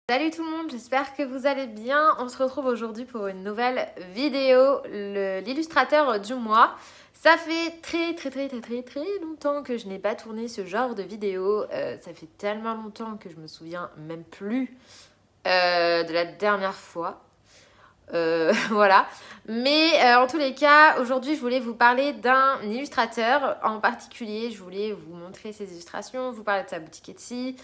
Salut tout le monde, j'espère que vous allez bien. On se retrouve aujourd'hui pour une nouvelle vidéo, l'illustrateur du mois. Ça fait très longtemps que je n'ai pas tourné ce genre de vidéo. Ça fait tellement longtemps que je me souviens même plus de la dernière fois. Voilà. Mais en tous les cas, aujourd'hui je voulais vous parler d'un illustrateur en particulier. Je voulais vous montrer ses illustrations, vous parler de sa boutique Etsy.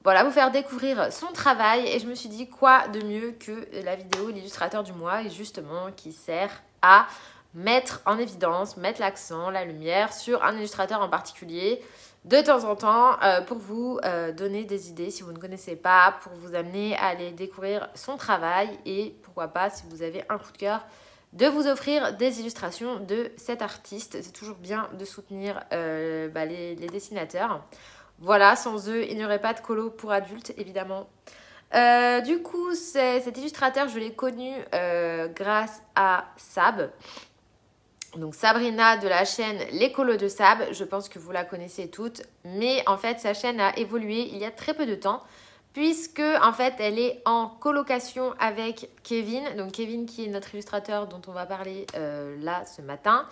Voilà, vous faire découvrir son travail. Et je me suis dit quoi de mieux que la vidéo l'illustrateur du mois, et justement qui sert à mettre en évidence, mettre l'accent, la lumière sur un illustrateur en particulier de temps en temps pour vous donner des idées si vous ne connaissez pas, pour vous amener à aller découvrir son travail et pourquoi pas, si vous avez un coup de cœur, de vous offrir des illustrations de cet artiste. C'est toujours bien de soutenir les dessinateurs. Voilà, sans eux, il n'y aurait pas de colo pour adultes, évidemment. Du coup, cet illustrateur, je l'ai connu grâce à Sab. Donc Sabrina de la chaîne Les Colos de Sab. Je pense que vous la connaissez toutes. Mais en fait, sa chaîne a évolué il y a très peu de temps, puisque en fait, elle est en colocation avec Kevin. Donc Kevin qui est notre illustrateur dont on va parler là ce matin.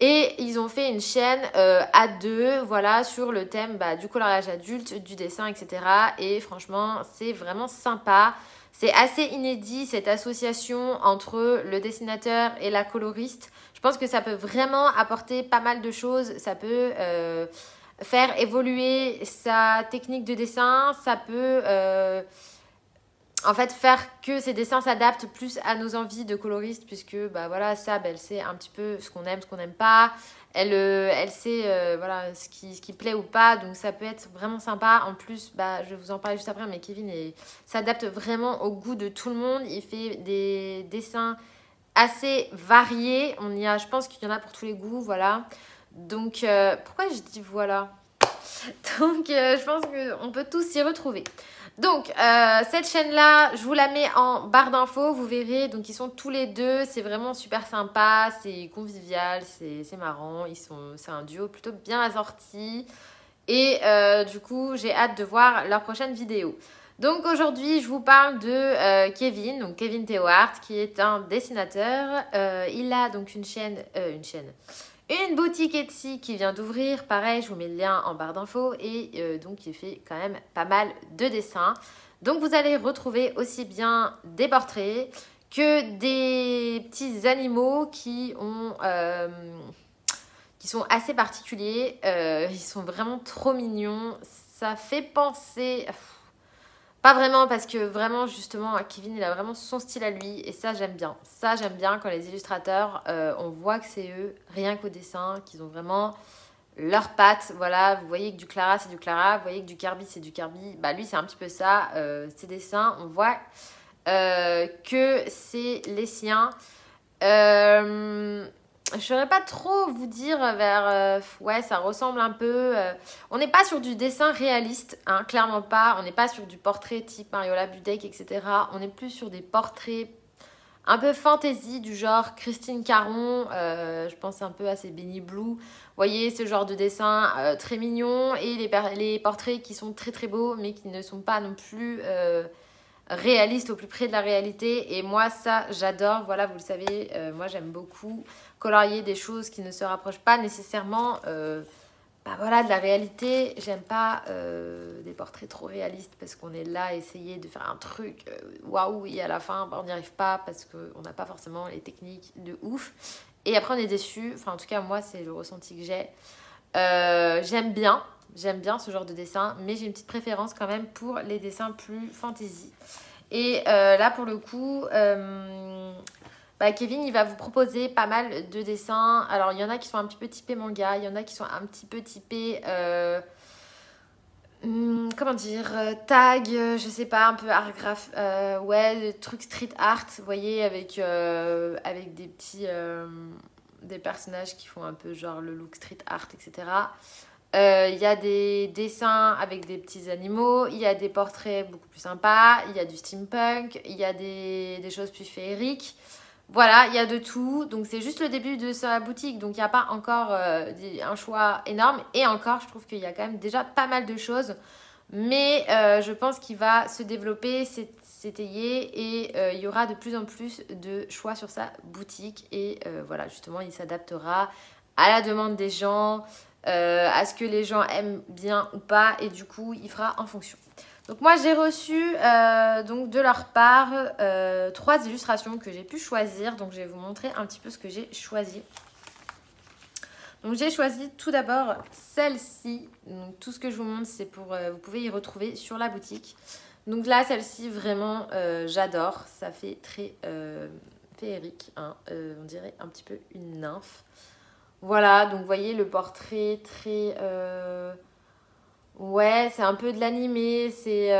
Et ils ont fait une chaîne à deux, voilà, sur le thème du coloriage adulte, du dessin, etc. Et franchement, c'est vraiment sympa. C'est assez inédit, cette association entre le dessinateur et la coloriste. Je pense que ça peut vraiment apporter pas mal de choses. Ça peut faire évoluer sa technique de dessin. Ça peut... en fait, faire que ces dessins s'adaptent plus à nos envies de coloriste, puisque voilà, Sab, elle sait un petit peu ce qu'on aime, ce qu'on n'aime pas. Elle sait voilà, ce qui plaît ou pas, donc ça peut être vraiment sympa. En plus, je vais vous en parler juste après, mais Kevin s'adapte vraiment au goût de tout le monde. Il fait des dessins assez variés. Je pense qu'il y en a pour tous les goûts, voilà. Donc, pourquoi je dis voilà? Donc, je pense qu'on peut tous s'y retrouver. Donc, cette chaîne-là, je vous la mets en barre d'infos, vous verrez. Donc, ils sont tous les deux, c'est vraiment super sympa, c'est convivial, c'est marrant. C'est un duo plutôt bien assorti. Et du coup, j'ai hâte de voir leur prochaine vidéo. Donc, aujourd'hui, je vous parle de Kevin, donc Kevin Théohart, qui est un dessinateur. Il a donc une boutique Etsy qui vient d'ouvrir. Pareil, je vous mets le lien en barre d'infos. Et donc, il fait quand même pas mal de dessins. Donc, vous allez retrouver aussi bien des portraits que des petits animaux qui sont assez particuliers. Ils sont vraiment trop mignons. Ça fait penser... Pas vraiment, parce que vraiment, justement, Kevin, il a vraiment son style à lui. Et ça, j'aime bien. Ça, j'aime bien quand les illustrateurs, on voit que c'est eux, rien qu'au dessin, qu'ils ont vraiment leurs pattes. Voilà, vous voyez que du Clara, c'est du Clara. Vous voyez que du Kirby, c'est du Kirby. Lui, c'est un petit peu ça. Ses dessins, on voit que c'est les siens. Je ne saurais pas trop vous dire ouais, ça ressemble un peu. On n'est pas sur du dessin réaliste, hein, clairement pas. On n'est pas sur du portrait type Mariola Budek, etc. On est plus sur des portraits un peu fantasy, du genre Christine Caron. Je pense un peu à ces Benny Blue. Vous voyez, ce genre de dessin très mignon. Et les portraits qui sont très très beaux, mais qui ne sont pas non plus... réaliste, au plus près de la réalité. Et moi, ça, j'adore. Voilà, vous le savez, moi, j'aime beaucoup colorier des choses qui ne se rapprochent pas nécessairement voilà, de la réalité. J'aime pas des portraits trop réalistes, parce qu'on est là à essayer de faire un truc waouh, et à la fin, on n'y arrive pas parce qu'on n'a pas forcément les techniques de ouf. Et après, on est déçu. Enfin, en tout cas, moi, c'est le ressenti que j'ai. J'aime bien ce genre de dessin, mais j'ai une petite préférence quand même pour les dessins plus fantasy. Et là, pour le coup, Kevin, il va vous proposer pas mal de dessins. Alors, il y en a qui sont un petit peu typés manga, il y en a qui sont un petit peu typés... comment dire, tag, je sais pas, un peu art graph, ouais, des trucs street art, vous voyez, avec des petits... des personnages qui font un peu genre le look street art, etc. Il y a des dessins avec des petits animaux, il y a des portraits beaucoup plus sympas, il y a du steampunk, il y a des choses plus féeriques. Voilà, il y a de tout. Donc, c'est juste le début de sa boutique. Donc, il n'y a pas encore un choix énorme. Et encore, je trouve qu'il y a quand même déjà pas mal de choses. Mais je pense qu'il va se développer, s'étayer. Et il y aura de plus en plus de choix sur sa boutique. Et voilà, justement, il s'adaptera à la demande des gens, à ce que les gens aiment bien ou pas. Et du coup, il fera en fonction. Donc moi j'ai reçu donc de leur part 3 illustrations que j'ai pu choisir. Donc je vais vous montrer un petit peu ce que j'ai choisi. Donc j'ai choisi tout d'abord celle-ci. Donc tout ce que je vous montre c'est pour... vous pouvez y retrouver sur la boutique. Donc là celle-ci vraiment j'adore. Ça fait très féerique. Hein. On dirait un petit peu une nymphe. Voilà donc vous voyez le portrait très... Ouais, c'est un peu de l'animé, c'est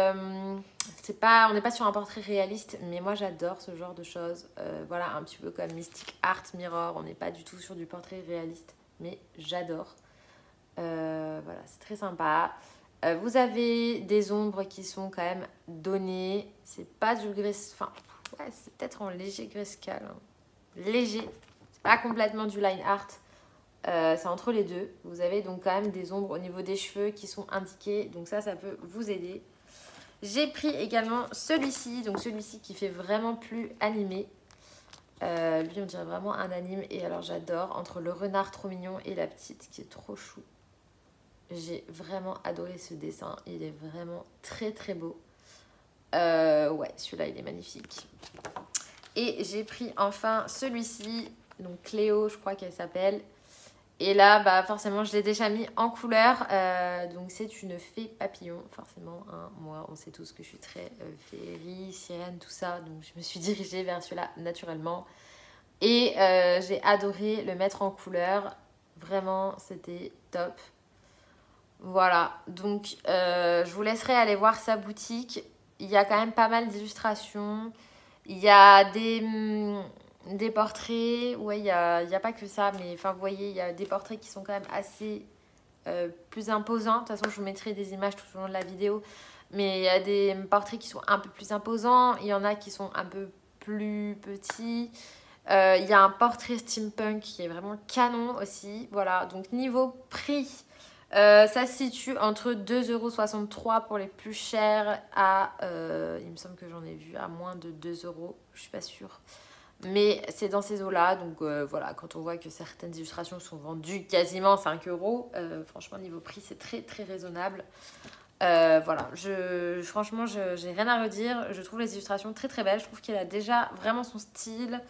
pas, on n'est pas sur un portrait réaliste, mais moi j'adore ce genre de choses. Voilà, un petit peu comme Mystic Art Mirror, on n'est pas du tout sur du portrait réaliste, mais j'adore. Voilà, c'est très sympa. Vous avez des ombres qui sont quand même données, c'est pas du enfin, ouais, c'est peut-être en léger grayscale, hein. Léger, c'est pas complètement du line art. C'est entre les deux. Vous avez donc quand même des ombres au niveau des cheveux qui sont indiquées. Donc ça peut vous aider. J'ai pris également celui-ci. Donc celui-ci qui fait vraiment plus animé. Lui on dirait vraiment un anime. Et alors j'adore. Entre le renard trop mignon et la petite qui est trop chou. J'ai vraiment adoré ce dessin. Il est vraiment très très beau. Ouais, celui-là il est magnifique. Et j'ai pris enfin celui-ci. Donc Cléo, je crois qu'elle s'appelle. Et là, bah, forcément, je l'ai déjà mis en couleur. Donc, c'est une fée papillon, forcément. Hein. Moi, on sait tous que je suis très féerie, sirène, tout ça. Donc, je me suis dirigée vers celui-là naturellement. Et j'ai adoré le mettre en couleur. Vraiment, c'était top. Voilà. Donc, je vous laisserai aller voir sa boutique. Il y a quand même pas mal d'illustrations. Il y a des portraits, ouais, il y a pas que ça, mais enfin, vous voyez, il y a des portraits qui sont quand même assez plus imposants. De toute façon, je vous mettrai des images tout au long de la vidéo, mais il y a des portraits qui sont un peu plus imposants, il y en a qui sont un peu plus petits. Il y a un portrait steampunk qui est vraiment canon aussi. Voilà, donc niveau prix, ça se situe entre 2,63 € pour les plus chers à, il me semble que j'en ai vu, à moins de 2 €, je suis pas sûre. Mais c'est dans ces eaux-là, donc voilà, quand on voit que certaines illustrations sont vendues quasiment 5 €, franchement, niveau prix, c'est très très raisonnable. Voilà, franchement, j'ai rien à redire. Je trouve les illustrations très très belles. Je trouve qu'il a déjà vraiment son style.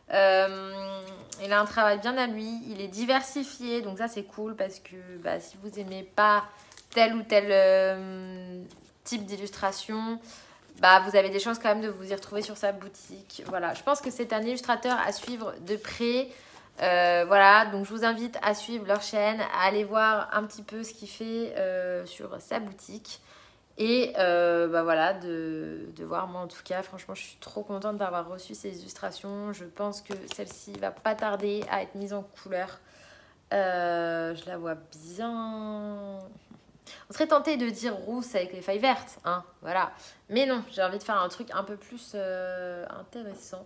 Il a un travail bien à lui. Il est diversifié, donc ça c'est cool parce que bah, si vous aimez pas tel ou tel type d'illustration, bah, vous avez des chances quand même de vous y retrouver sur sa boutique. Voilà, je pense que c'est un illustrateur à suivre de près. Voilà, donc je vous invite à suivre leur chaîne, à aller voir un petit peu ce qu'il fait sur sa boutique. Et bah voilà, de voir, moi en tout cas, franchement, je suis trop contente d'avoir reçu ces illustrations. Je pense que celle-ci va pas tarder à être mise en couleur. Je la vois bien... On serait tenté de dire rousse avec les feuilles vertes, hein, voilà. Mais non, j'ai envie de faire un truc un peu plus intéressant.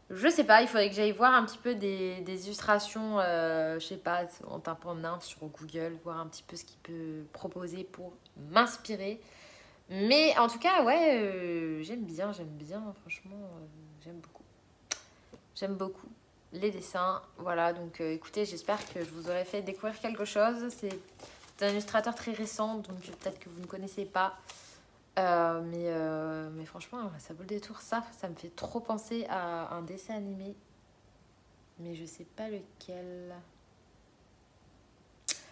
Je sais pas, il faudrait que j'aille voir un petit peu des illustrations, je sais pas, en tapant nymphe sur Google, voir un petit peu ce qu'il peut proposer pour m'inspirer. Mais en tout cas, ouais, j'aime bien, franchement, j'aime beaucoup. J'aime beaucoup les dessins, voilà, donc écoutez, j'espère que je vous aurai fait découvrir quelque chose. C'est un illustrateur très récent, donc peut-être que vous ne connaissez pas. Mais franchement, ça vaut le détour. Ça me fait trop penser à un dessin animé. Mais je sais pas lequel.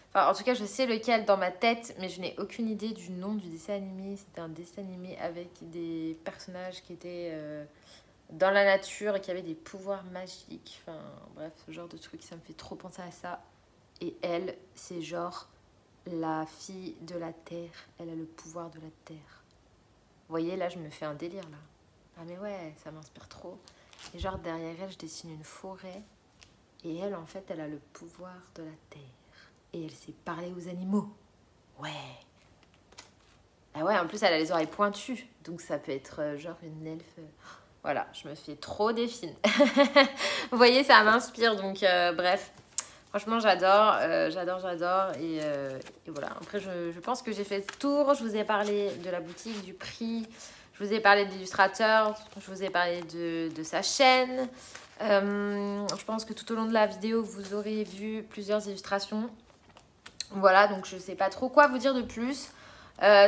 Enfin, en tout cas, je sais lequel dans ma tête, mais je n'ai aucune idée du nom du dessin animé. C'était un dessin animé avec des personnages qui étaient dans la nature et qui avaient des pouvoirs magiques. Enfin, bref, ce genre de truc, ça me fait trop penser à ça. Et elle, c'est genre la fille de la terre. Elle a le pouvoir de la terre. Vous voyez, là, je me fais un délire, là. Ah, mais ouais, ça m'inspire trop. Et genre, derrière elle, je dessine une forêt. Et elle, en fait, elle a le pouvoir de la terre. Et elle sait parler aux animaux. Ouais. Ah ouais, en plus, elle a les oreilles pointues. Donc, ça peut être genre une elfe. Voilà, je me fais trop des films. Vous voyez, ça m'inspire, donc bref. Franchement, j'adore, j'adore. Et voilà, après, je pense que j'ai fait le tour. Je vous ai parlé de la boutique, du prix. Je vous ai parlé de l'illustrateur. Je vous ai parlé de sa chaîne. Je pense que tout au long de la vidéo, vous aurez vu plusieurs illustrations. Voilà, donc je ne sais pas trop quoi vous dire de plus.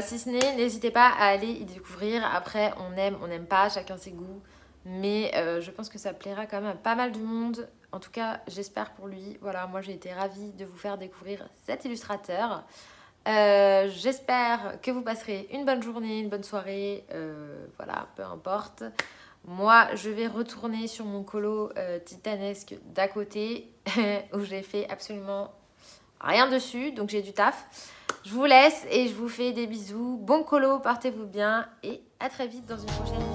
Si ce n'est, n'hésitez pas à aller y découvrir. Après, on n'aime pas, chacun ses goûts. Mais je pense que ça plaira quand même à pas mal de monde. En tout cas, j'espère pour lui. Voilà, moi j'ai été ravie de vous faire découvrir cet illustrateur. J'espère que vous passerez une bonne journée, une bonne soirée. Voilà, peu importe. Moi, je vais retourner sur mon colo titanesque d'à côté où j'ai fait absolument rien dessus. Donc j'ai du taf. Je vous laisse et je vous fais des bisous. Bon colo, portez-vous bien et à très vite dans une prochaine vidéo.